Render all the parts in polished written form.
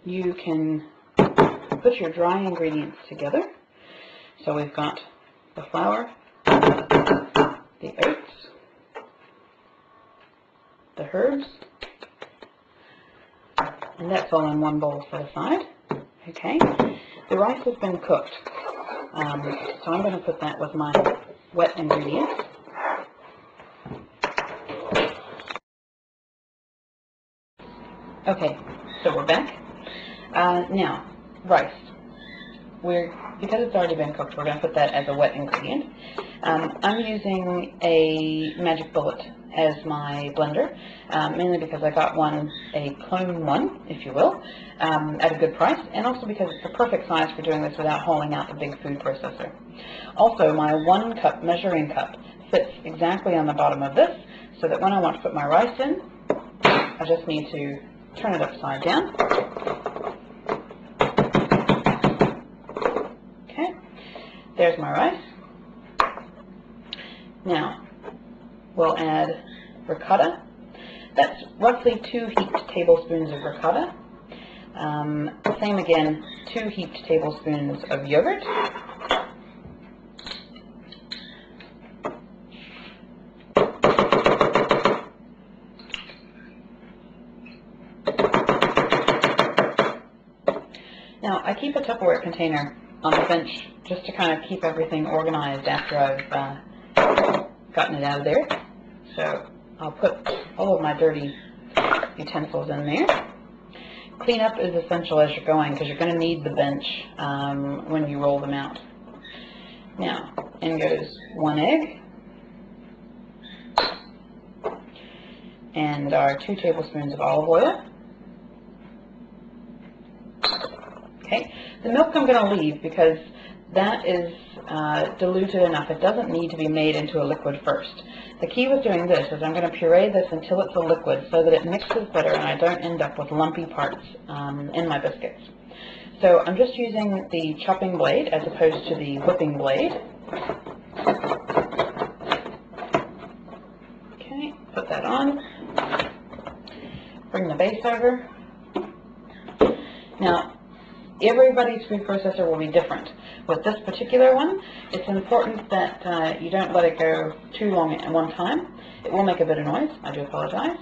you can put your dry ingredients together. So we've got the flour, the oats, the herbs, and that's all in one bowl set aside. Okay, the rice has been cooked, so I'm going to put that with my wet ingredients. Okay, so we're back. Now, rice. Because it's already been cooked, we're going to put that as a wet ingredient. I'm using a Magic Bullet as my blender, mainly because I got a clone one, if you will, at a good price, and also because it's the perfect size for doing this without hauling out the big food processor. Also, my 1 cup measuring cup fits exactly on the bottom of this, so that when I want to put my rice in, I just need to turn it upside down. Okay, there's my rice. Now, we'll add ricotta. That's roughly 2 heaped tablespoons of ricotta. Same again, 2 heaped tablespoons of yogurt. Now, I keep a Tupperware container on the bench just to kind of keep everything organized after I've gotten it out of there. So I'll put all of my dirty utensils in there. Cleanup is essential as you're going because you're going to need the bench when you roll them out. Now, in goes 1 egg and our 2 tablespoons of olive oil. Okay, the milk I'm going to leave because that is diluted enough. It doesn't need to be made into a liquid first. The key with doing this is I'm going to puree this until it's a liquid so that it mixes better and I don't end up with lumpy parts in my biscuits. So I'm just using the chopping blade as opposed to the whipping blade. Okay, put that on. Bring the base over. Now, everybody's food processor will be different. With this particular one, it's important that you don't let it go too long at one time. It will make a bit of noise. I do apologize.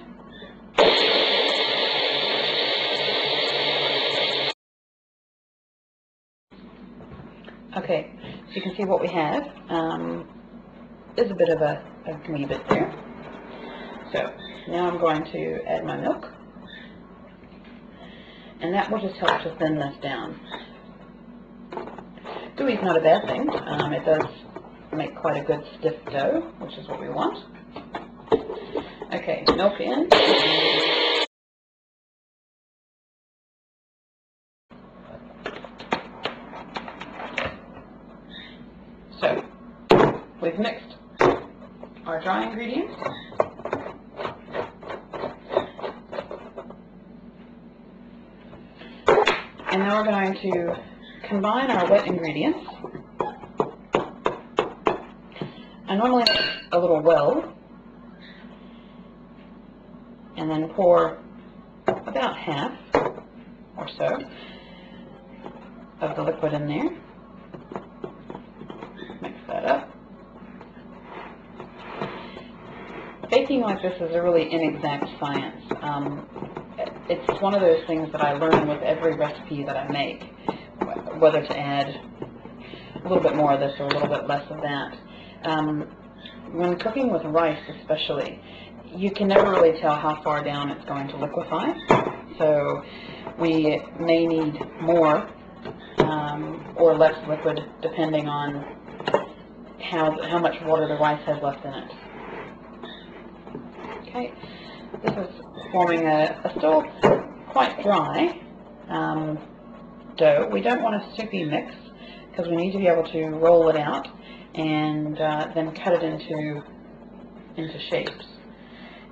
Okay, so you can see what we have. There's a bit of a wee bit there. So now I'm going to add my milk. And that will just help to thin this down. Gooey's not a bad thing. It does make quite a good stiff dough, which is what we want. Okay, milk in. So, we've mixed our dry ingredients. And now we're going to combine our wet ingredients. I normally make a little well and then pour about half or so of the liquid in there. Mix that up. Baking like this is a really inexact science. It's one of those things that I learn with every recipe that I make, whether to add a little bit more of this or a little bit less of that. When cooking with rice especially, you can never really tell how far down it's going to liquefy, so we may need more or less liquid depending on how much water the rice has left in it. Okay, this is forming a still quite dry dough. We don't want a soupy mix because we need to be able to roll it out and then cut it into shapes.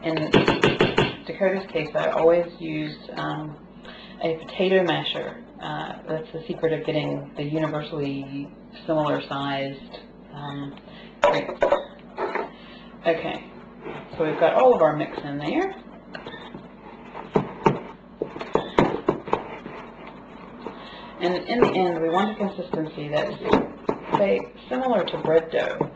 In Dakota's case, I always used a potato masher. That's the secret of getting the universally similar sized grapes. Okay, so we've got all of our mix in there. And in the end, we want a consistency that's, say, similar to bread dough.